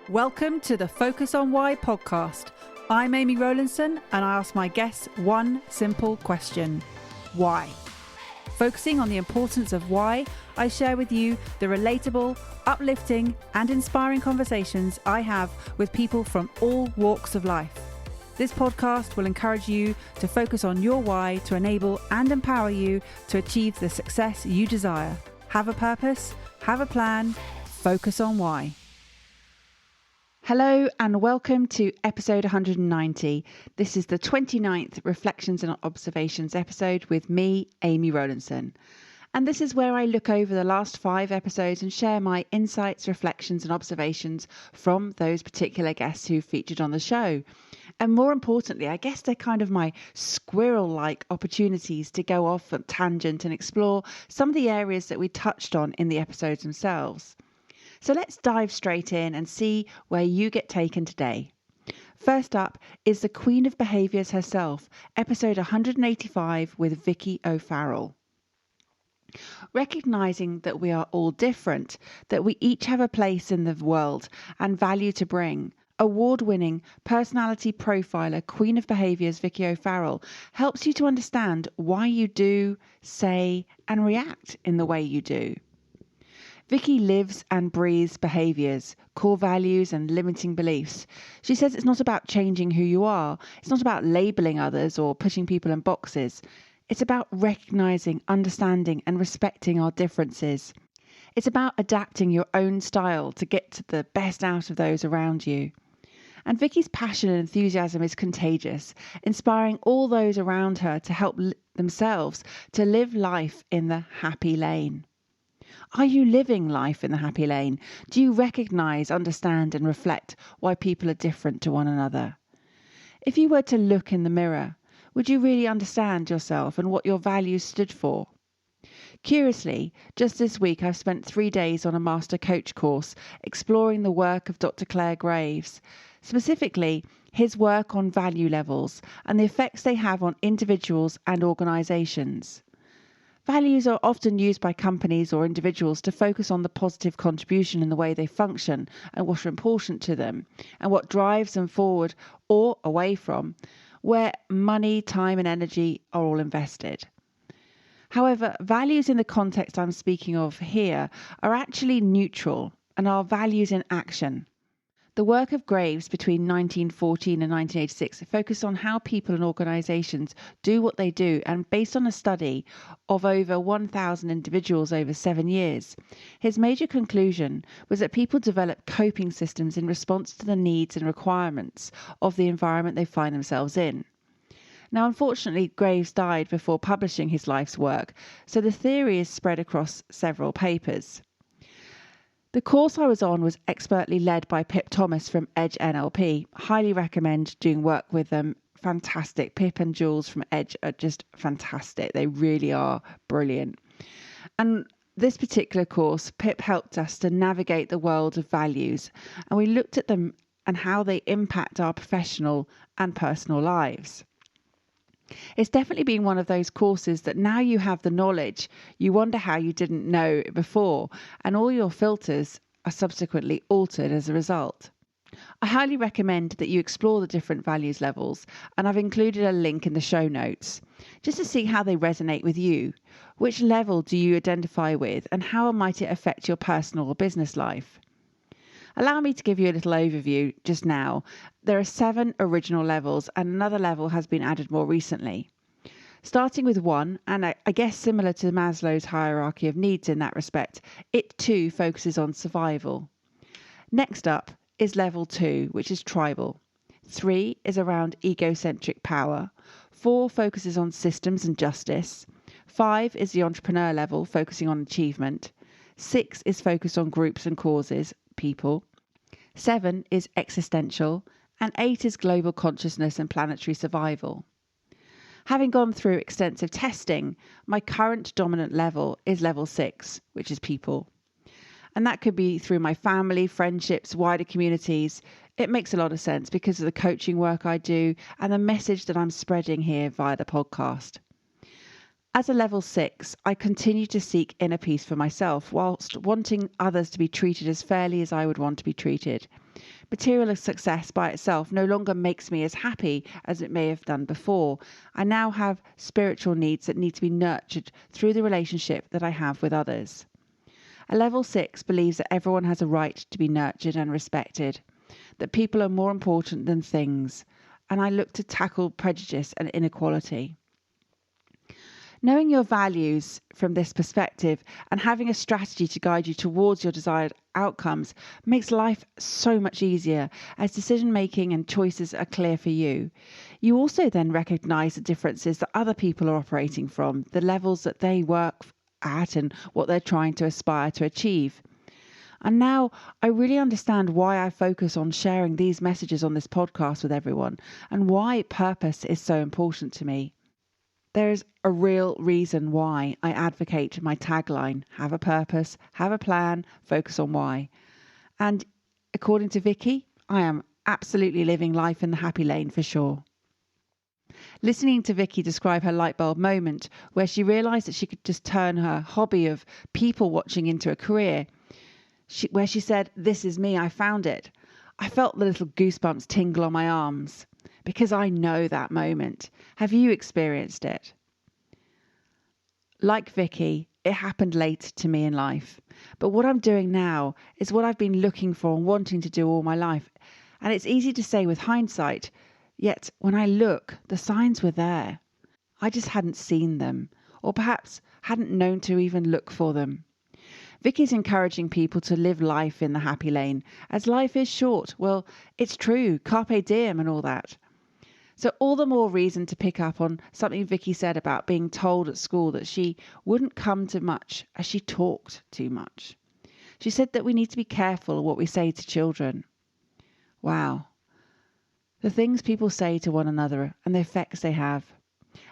Welcome to the Focus on Why podcast. I'm Amy Rowlinson and I ask my guests one simple question. Why? Focusing on the importance of why, I share with you the relatable, uplifting and inspiring conversations I have with people from all walks of life. This podcast will encourage you to focus on your why to enable and empower you to achieve the success you desire. Have a purpose, have a plan, focus on why. Hello and welcome to episode 190. This is the 29th Reflections and Observations episode with me, Amy Rowlinson. And this is where I look over the last 5 episodes and share my insights, reflections and observations from those particular guests who featured on the show. And more importantly, I guess they're kind of my squirrel-like opportunities to go off at tangent and explore some of the areas that we touched on in the episodes themselves. So let's dive straight in and see where you get taken today. First up is the Queen of Behaviours herself, episode 185 with Vicky O'Farrell. Recognising that we are all different, that we each have a place in the world and value to bring, award-winning personality profiler Queen of Behaviours Vicky O'Farrell helps you to understand why you do, say and react in the way you do. Vicky lives and breathes behaviours, core values and limiting beliefs. She says it's not about changing who you are. It's not about labelling others or putting people in boxes. It's about recognising, understanding and respecting our differences. It's about adapting your own style to get to the best out of those around you. And Vicky's passion and enthusiasm is contagious, inspiring all those around her to help themselves to live life in the happy lane. Are you living life in the happy lane? Do you recognise, understand and reflect why people are different to one another? If you were to look in the mirror, would you really understand yourself and what your values stood for? Curiously, just this week I've spent 3 days on a master coach course exploring the work of Dr. Clare Graves, specifically his work on value levels and the effects they have on individuals and organisations. Values are often used by companies or individuals to focus on the positive contribution in the way they function and what are important to them and what drives them forward or away from, where money, time and energy are all invested. However, values in the context I'm speaking of here are actually neutral and are values in action. The work of Graves between 1914 and 1986 focused on how people and organisations do what they do, and based on a study of over 1,000 individuals over 7 years, his major conclusion was that people develop coping systems in response to the needs and requirements of the environment they find themselves in. Now, unfortunately, Graves died before publishing his life's work, so the theory is spread across several papers. The course I was on was expertly led by Pip Thomas from Edge NLP. Highly recommend doing work with them. Fantastic. Pip and Jules from Edge are just fantastic. They really are brilliant. And this particular course, Pip helped us to navigate the world of values, and we looked at them and how they impact our professional and personal lives. It's definitely been one of those courses that now you have the knowledge, you wonder how you didn't know before, and all your filters are subsequently altered as a result. I highly recommend that you explore the different values levels, and I've included a link in the show notes, just to see how they resonate with you. Which level do you identify with, and how might it affect your personal or business life? Allow me to give you a little overview just now. There are 7 original levels and another level has been added more recently. Starting with 1, and I guess similar to Maslow's hierarchy of needs in that respect, it too focuses on survival. Next up is level 2, which is tribal. 3 is around egocentric power. 4 focuses on systems and justice. 5 is the entrepreneur level, focusing on achievement. 6 is focused on groups and causes, people. 7 is existential, and 8 is global consciousness and planetary survival. Having gone through extensive testing, my current dominant level is level 6, which is people. And that could be through my family, friendships, wider communities. It makes a lot of sense because of the coaching work I do and the message that I'm spreading here via the podcast. As a level 6, I continue to seek inner peace for myself whilst wanting others to be treated as fairly as I would want to be treated. Material success by itself no longer makes me as happy as it may have done before. I now have spiritual needs that need to be nurtured through the relationship that I have with others. A level 6 believes that everyone has a right to be nurtured and respected, that people are more important than things, and I look to tackle prejudice and inequality. Knowing your values from this perspective and having a strategy to guide you towards your desired outcomes makes life so much easier as decision making and choices are clear for you. You also then recognise the differences that other people are operating from, the levels that they work at and what they're trying to aspire to achieve. And now I really understand why I focus on sharing these messages on this podcast with everyone and why purpose is so important to me. There is a real reason why I advocate my tagline, have a purpose, have a plan, focus on why. And according to Vicky, I am absolutely living life in the happy lane for sure. Listening to Vicky describe her light bulb moment where she realised that she could just turn her hobby of people watching into a career, where she said, "This is me, I found it." I felt the little goosebumps tingle on my arms because I know that moment. Have you experienced it? Like Vicky, it happened late to me in life. But what I'm doing now is what I've been looking for and wanting to do all my life. And it's easy to say with hindsight, yet when I look, the signs were there. I just hadn't seen them, or perhaps hadn't known to even look for them. Vicky's encouraging people to live life in the happy lane, as life is short. Well, it's true, carpe diem and all that. So all the more reason to pick up on something Vicky said about being told at school that she wouldn't come to much as she talked too much. She said that we need to be careful of what we say to children. Wow. The things people say to one another and the effects they have.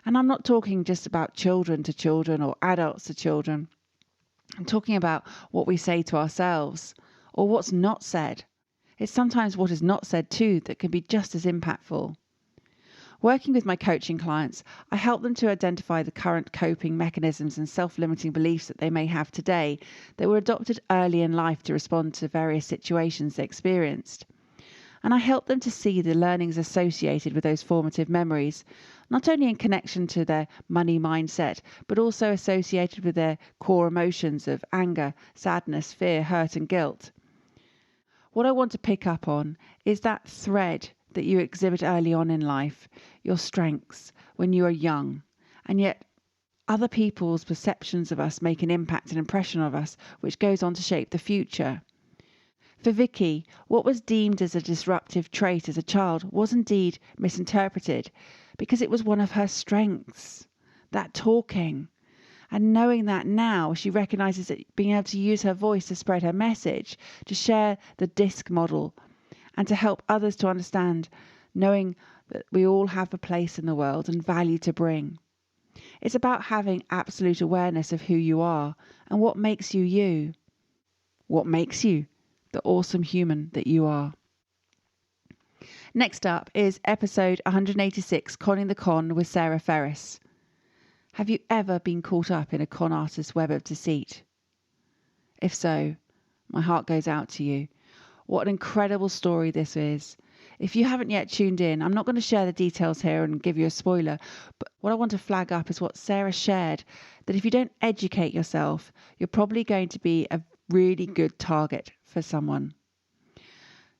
And I'm not talking just about children to children or adults to children. I'm talking about what we say to ourselves or what's not said. It's sometimes what is not said too that can be just as impactful. Working with my coaching clients, I help them to identify the current coping mechanisms and self-limiting beliefs that they may have today that were adopted early in life to respond to various situations they experienced. And I help them to see the learnings associated with those formative memories, not only in connection to their money mindset, but also associated with their core emotions of anger, sadness, fear, hurt, and guilt. What I want to pick up on is that thread that you exhibit early on in life, your strengths when you are young, and yet other people's perceptions of us make an impact and impression of us, which goes on to shape the future. For Vicky, what was deemed as a disruptive trait as a child was indeed misinterpreted because it was one of her strengths, that talking. And knowing that now, she recognises that being able to use her voice to spread her message, to share the DISC model, and to help others to understand, knowing that we all have a place in the world and value to bring. It's about having absolute awareness of who you are and what makes you you. What makes you the awesome human that you are. Next up is episode 186, Conning the Con with Sarah Ferris. Have you ever been caught up in a con artist's web of deceit? If so, my heart goes out to you. What an incredible story this is. If you haven't yet tuned in, I'm not going to share the details here and give you a spoiler, but what I want to flag up is what Sarah shared, that if you don't educate yourself, you're probably going to be a really good target for someone.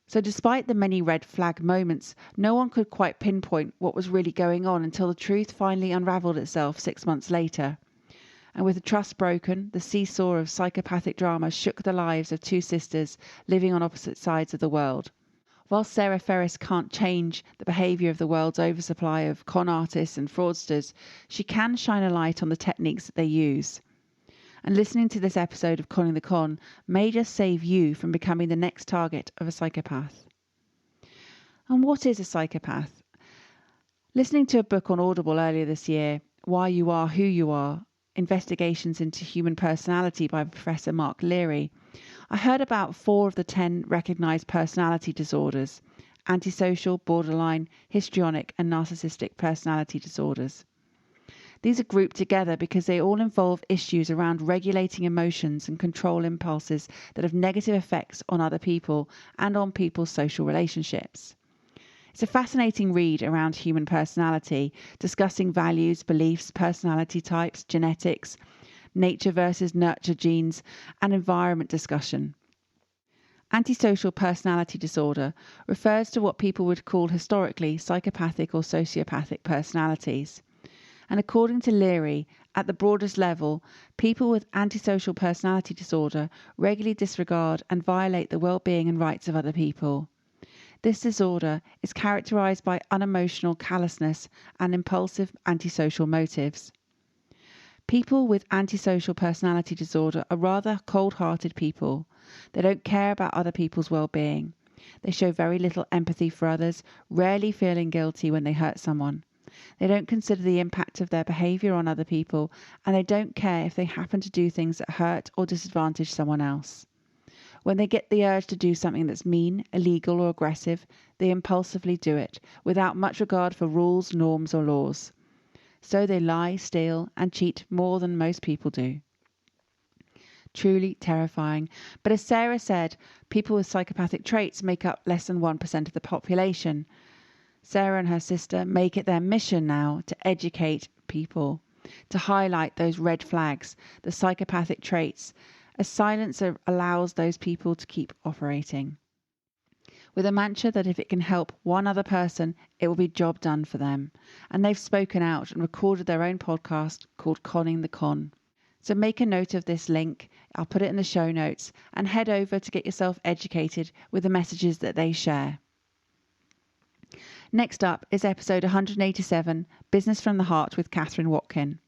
So despite the many red flag moments, no one could quite pinpoint what was really going on until the truth finally unravelled itself 6 months later. And with the trust broken, the seesaw of psychopathic drama shook the lives of two sisters living on opposite sides of the world. While Sarah Ferris can't change the behaviour of the world's oversupply of con artists and fraudsters, she can shine a light on the techniques that they use. And listening to this episode of Conning the Con may just save you from becoming the next target of a psychopath. And what is a psychopath? Listening to a book on Audible earlier this year, Why You Are Who You Are, Investigations into Human Personality by Professor Mark Leary, I heard about 4 of the 10 recognised personality disorders: antisocial, borderline, histrionic and narcissistic personality disorders. These are grouped together because they all involve issues around regulating emotions and control impulses that have negative effects on other people and on people's social relationships. It's a fascinating read around human personality, discussing values, beliefs, personality types, genetics, nature versus nurture genes, and environment discussion. Antisocial personality disorder refers to what people would call historically psychopathic or sociopathic personalities. And according to Leary, at the broadest level, people with antisocial personality disorder regularly disregard and violate the well-being and rights of other people. This disorder is characterized by unemotional callousness and impulsive antisocial motives. People with antisocial personality disorder are rather cold-hearted people. They don't care about other people's well-being. They show very little empathy for others, rarely feeling guilty when they hurt someone. They don't consider the impact of their behaviour on other people, and they don't care if they happen to do things that hurt or disadvantage someone else. When they get the urge to do something that's mean, illegal or aggressive, they impulsively do it, without much regard for rules, norms or laws. So they lie, steal and cheat more than most people do. Truly terrifying. But as Sarah said, people with psychopathic traits make up less than 1% of the population. Sarah and her sister make it their mission now to educate people, to highlight those red flags, the psychopathic traits, as silence allows those people to keep operating. With a mantra that if it can help one other person, it will be job done for them. And they've spoken out and recorded their own podcast called Conning the Con. So make a note of this link, I'll put it in the show notes, and head over to get yourself educated with the messages that they share. Next up is episode 187, Business from the Heart with Catherine Watkin.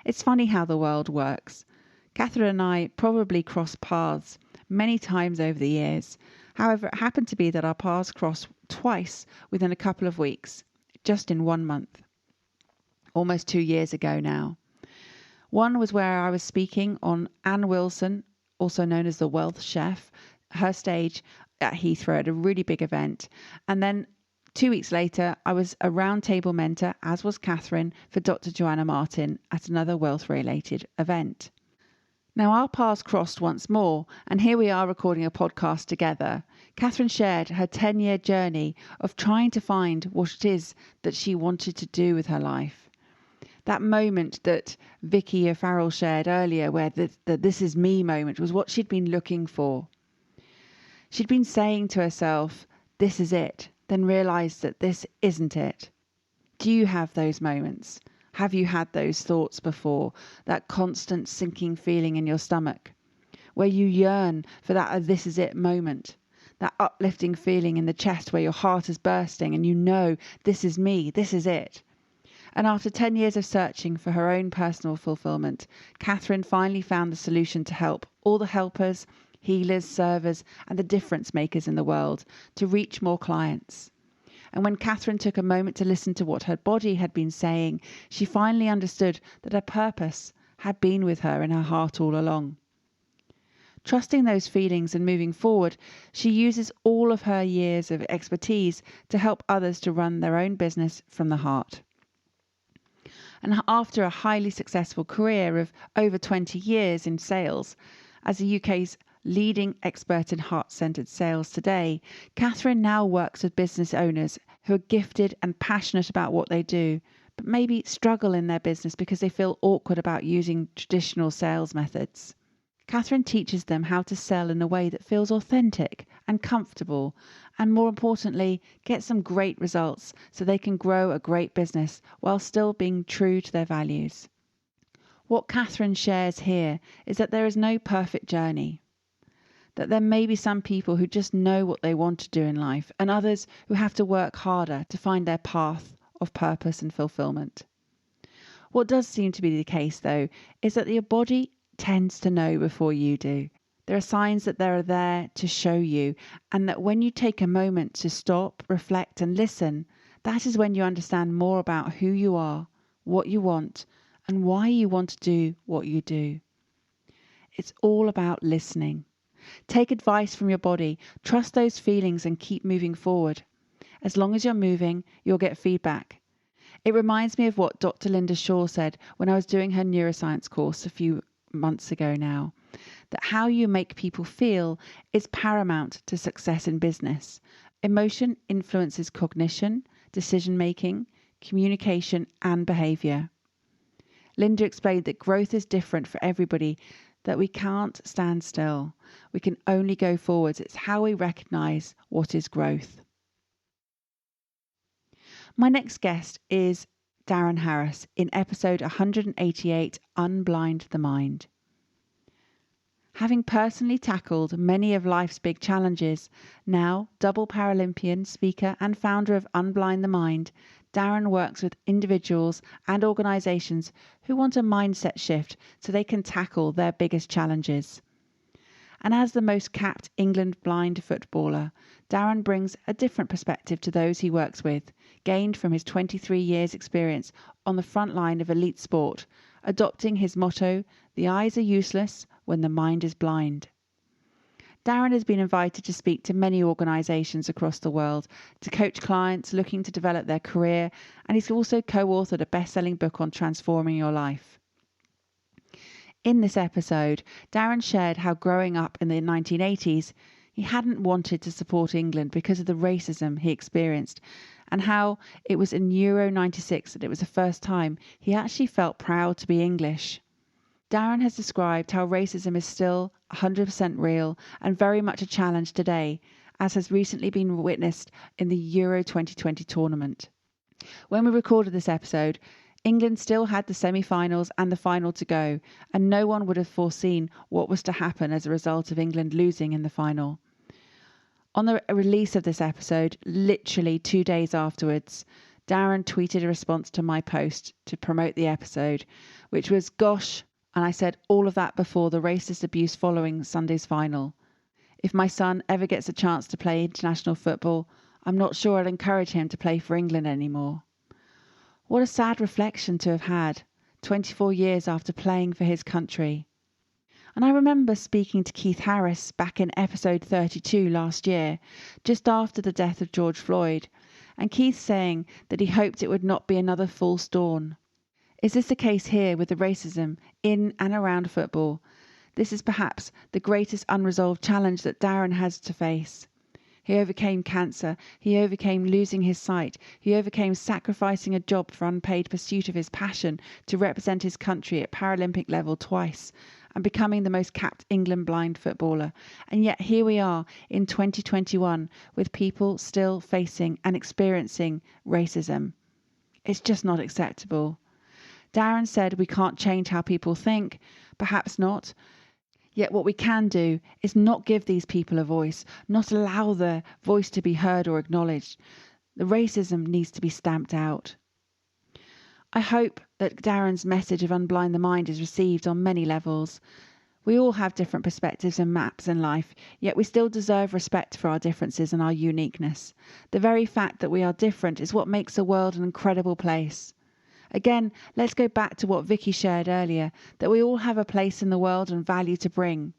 It's funny how the world works. Catherine and I probably crossed paths many times over the years. However, it happened to be that our paths crossed twice within a couple of weeks, just in 1 month. Almost 2 years ago now. One was where I was speaking on Anne Wilson, also known as the Wealth Chef, her stage at Heathrow at a really big event. And then 2 weeks later, I was a roundtable mentor, as was Catherine, for Dr. Joanna Martin at another wealth-related event. Now our paths crossed once more, and here we are recording a podcast together. Catherine shared her 10-year journey of trying to find what it is that she wanted to do with her life. That moment that Vicky O'Farrell shared earlier, where the this is me moment, was what she'd been looking for. She'd been saying to herself, this is it, then realised that this isn't it. Do you have those moments? Have you had those thoughts before? That constant sinking feeling in your stomach, where you yearn for that this is it moment, that uplifting feeling in the chest where your heart is bursting and you know this is me, this is it. And after 10 years of searching for her own personal fulfilment, Catherine finally found the solution to help all the helpers, healers, servers, and the difference makers in the world to reach more clients. And when Catherine took a moment to listen to what her body had been saying, she finally understood that her purpose had been with her in her heart all along. Trusting those feelings and moving forward, she uses all of her years of expertise to help others to run their own business from the heart. And after a highly successful career of over 20 years in sales, as the UK's leading expert in heart-centered sales today, Catherine now works with business owners who are gifted and passionate about what they do, but maybe struggle in their business because they feel awkward about using traditional sales methods. Catherine teaches them how to sell in a way that feels authentic and comfortable, and more importantly, get some great results so they can grow a great business while still being true to their values. What Catherine shares here is that there is no perfect journey, that there may be some people who just know what they want to do in life, and others who have to work harder to find their path of purpose and fulfillment. What does seem to be the case, though, is that your body tends to know before you do. There are signs that they are there to show you, and that when you take a moment to stop, reflect and listen, that is when you understand more about who you are, what you want, and why you want to do what you do. It's all about listening. Take advice from your body, trust those feelings and keep moving forward. As long as you're moving, you'll get feedback. It reminds me of what Dr. Linda Shaw said when I was doing her neuroscience course a few months ago now, that how you make people feel is paramount to success in business. Emotion influences cognition, decision-making, communication, and behaviour. Linda explained that growth is different for everybody, that we can't stand still. We can only go forwards. It's how we recognise what is growth. My next guest is Darren Harris in episode 188, Unblind the Mind. Having personally tackled many of life's big challenges, now double Paralympian, speaker and founder of Unblind the Mind, Darren works with individuals and organisations who want a mindset shift so they can tackle their biggest challenges. And as the most capped England blind footballer, Darren brings a different perspective to those he works with, gained from his 23 years' experience on the front line of elite sport, adopting his motto, "The eyes are useless when the mind is blind." Darren has been invited to speak to many organisations across the world, to coach clients looking to develop their career, and he's also co-authored a best-selling book on transforming your life. In this episode, Darren shared how growing up in the 1980s, he hadn't wanted to support England because of the racism he experienced, and how it was in Euro 96 that it was the first time he actually felt proud to be English. Darren has described how racism is still 100% real and very much a challenge today, as has recently been witnessed in the Euro 2020 tournament. When we recorded this episode, England still had the semi-finals and the final to go, and no one would have foreseen what was to happen as a result of England losing in the final. On the release of this episode, literally 2 days afterwards, Darren tweeted a response to my post to promote the episode, which was, "Gosh," and I said all of that before the racist abuse following Sunday's final. "If my son ever gets a chance to play international football, I'm not sure I'd encourage him to play for England anymore." What a sad reflection to have had 24 years after playing for his country. And I remember speaking to Keith Harris back in episode 32 last year, just after the death of George Floyd, and Keith saying that he hoped it would not be another false dawn. Is this the case here with the racism in and around football? This is perhaps the greatest unresolved challenge that Darren has to face. He overcame cancer, he overcame losing his sight, he overcame sacrificing a job for unpaid pursuit of his passion to represent his country at Paralympic level twice, and becoming the most capped England blind footballer. And yet here we are in 2021 with people still facing and experiencing racism. It's just not acceptable. Darren said we can't change how people think, perhaps not. Yet what we can do is not give these people a voice, not allow their voice to be heard or acknowledged. The racism needs to be stamped out. I hope that Darren's message of Unblind the Mind is received on many levels. We all have different perspectives and maps in life, yet we still deserve respect for our differences and our uniqueness. The very fact that we are different is what makes the world an incredible place. Again, let's go back to what Vicky shared earlier, that we all have a place in the world and value to bring.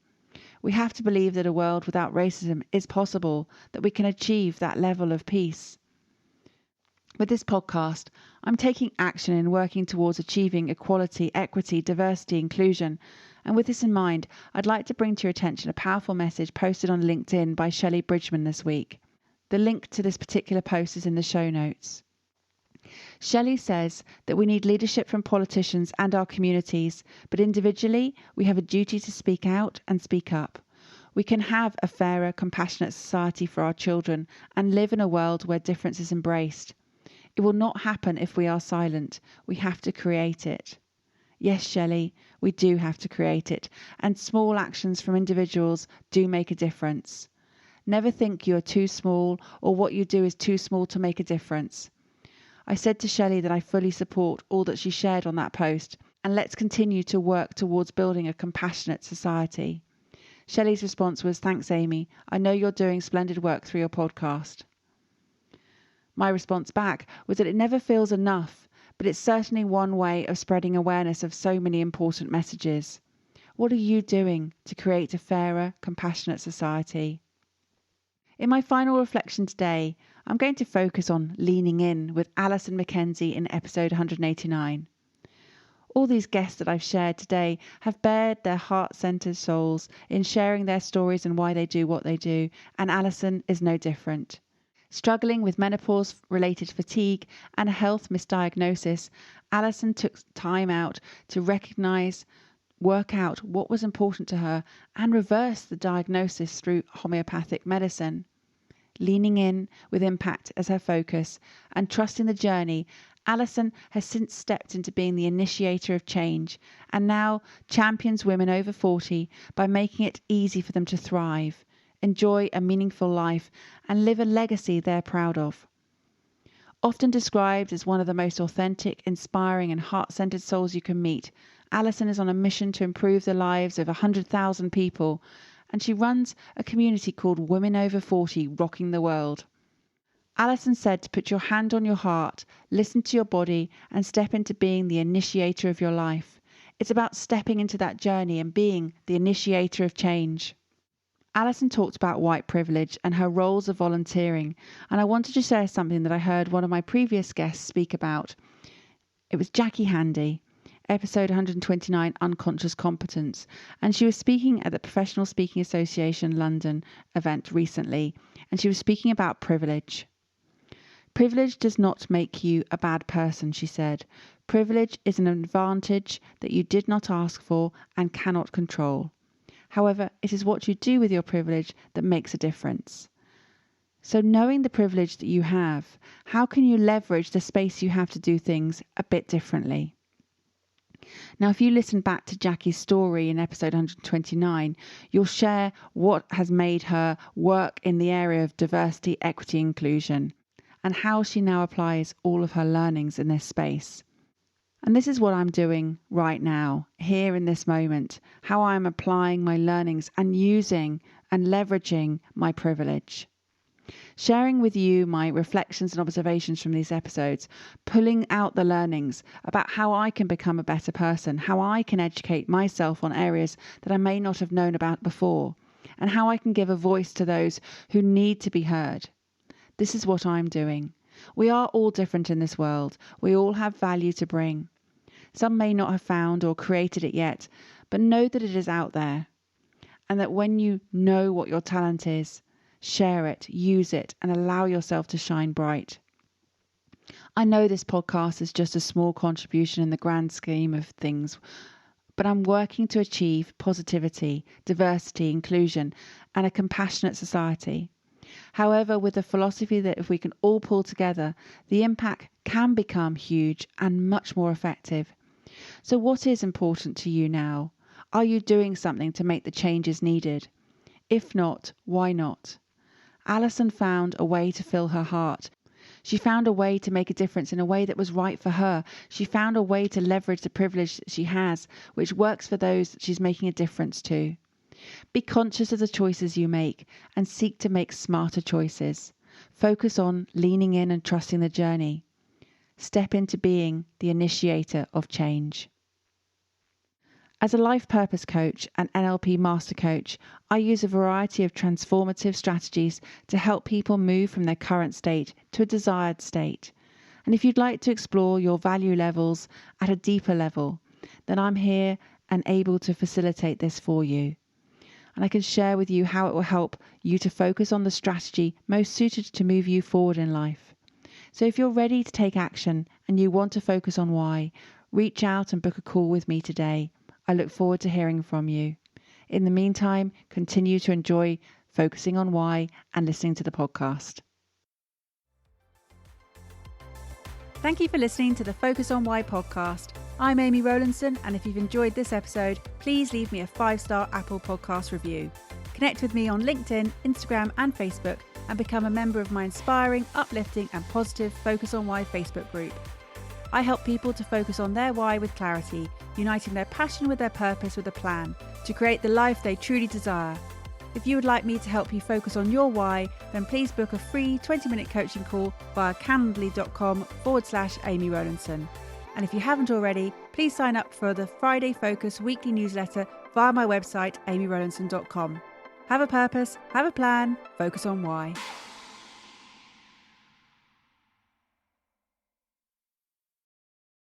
We have to believe that a world without racism is possible, that we can achieve that level of peace. With this podcast, I'm taking action in working towards achieving equality, equity, diversity, inclusion. And with this in mind, I'd like to bring to your attention a powerful message posted on LinkedIn by Shelley Bridgman this week. The link to this particular post is in the show notes. Shelley says that we need leadership from politicians and our communities, but individually we have a duty to speak out and speak up. We can have a fairer, compassionate society for our children and live in a world where difference is embraced. It will not happen if we are silent. We have to create it. Yes, Shelley, we do have to create it, and small actions from individuals do make a difference. Never think you are too small or what you do is too small to make a difference. I said to Shelley that I fully support all that she shared on that post, and let's continue to work towards building a compassionate society. Shelley's response was, "Thanks, Amy. I know you're doing splendid work through your podcast." My response back was that it never feels enough, but it's certainly one way of spreading awareness of so many important messages. What are you doing to create a fairer, compassionate society? In my final reflection today, I'm going to focus on leaning in with Alisoun Mackenzie in episode 189. All these guests that I've shared today have bared their heart-centered souls in sharing their stories and why they do what they do, and Alisoun is no different. Struggling with menopause-related fatigue and a health misdiagnosis, Alisoun took time out to recognise, work out what was important to her and reverse the diagnosis through homeopathic medicine. Leaning in with impact as her focus and trusting the journey, Alisoun has since stepped into being the initiator of change and now champions women over 40 by making it easy for them to thrive, enjoy a meaningful life and live a legacy they're proud of. Often described as one of the most authentic, inspiring and heart-centered souls you can meet, Alisoun is on a mission to improve the lives of 100,000 people, and she runs a community called Women Over 40 Rocking the World. Alisoun said to put your hand on your heart, listen to your body and step into being the initiator of your life. It's about stepping into that journey and being the initiator of change. Alisoun talked about white privilege and her roles of volunteering, and I wanted to share something that I heard one of my previous guests speak about. It was Jackie Handy, episode 129, Unconscious Competence, and she was speaking at the Professional Speaking Association London event recently, and she was speaking about privilege. Privilege does not make you a bad person, she said. Privilege is an advantage that you did not ask for and cannot control. However, it is what you do with your privilege that makes a difference. So knowing the privilege that you have, how can you leverage the space you have to do things a bit differently? Now, if you listen back to Jackie's story in episode 129, you'll share what has made her work in the area of diversity, equity, inclusion, and how she now applies all of her learnings in this space. And this is what I'm doing right now, here in this moment, how I'm applying my learnings and using and leveraging my privilege. Sharing with you my reflections and observations from these episodes, pulling out the learnings about how I can become a better person, how I can educate myself on areas that I may not have known about before, and how I can give a voice to those who need to be heard. This is what I'm doing. We are all different in this world. We all have value to bring. Some may not have found or created it yet, but know that it is out there. And that when you know what your talent is, share it, use it, and allow yourself to shine bright. I know this podcast is just a small contribution in the grand scheme of things, but I'm working to achieve positivity, diversity, inclusion, and a compassionate society. However, with the philosophy that if we can all pull together, the impact can become huge and much more effective. So what is important to you now? Are you doing something to make the changes needed? If not, why not? Alisoun found a way to fill her heart. She found a way to make a difference in a way that was right for her. She found a way to leverage the privilege that she has, which works for those that she's making a difference to. Be conscious of the choices you make and seek to make smarter choices. Focus on leaning in and trusting the journey. Step into being the initiator of change. As a life purpose coach and NLP master coach, I use a variety of transformative strategies to help people move from their current state to a desired state. And if you'd like to explore your value levels at a deeper level, then I'm here and able to facilitate this for you. And I can share with you how it will help you to focus on the strategy most suited to move you forward in life. So if you're ready to take action and you want to focus on why, reach out and book a call with me today. I look forward to hearing from you. In the meantime, continue to enjoy focusing on why and listening to the podcast. Thank you for listening to the Focus on Why podcast. I'm Amy Rowlinson, and if you've enjoyed this episode, please leave me a 5-star Apple Podcast review. Connect with me on LinkedIn, Instagram and Facebook and become a member of my inspiring, uplifting and positive Focus on Why Facebook group. I help people to focus on their why with clarity, uniting their passion with their purpose with a plan to create the life they truly desire. If you would like me to help you focus on your why, then please book a free 20-minute coaching call via calendly.com/Amy Rowlinson. And if you haven't already, please sign up for the Friday Focus weekly newsletter via my website, amyrowlinson.com. Have a purpose, have a plan, focus on why.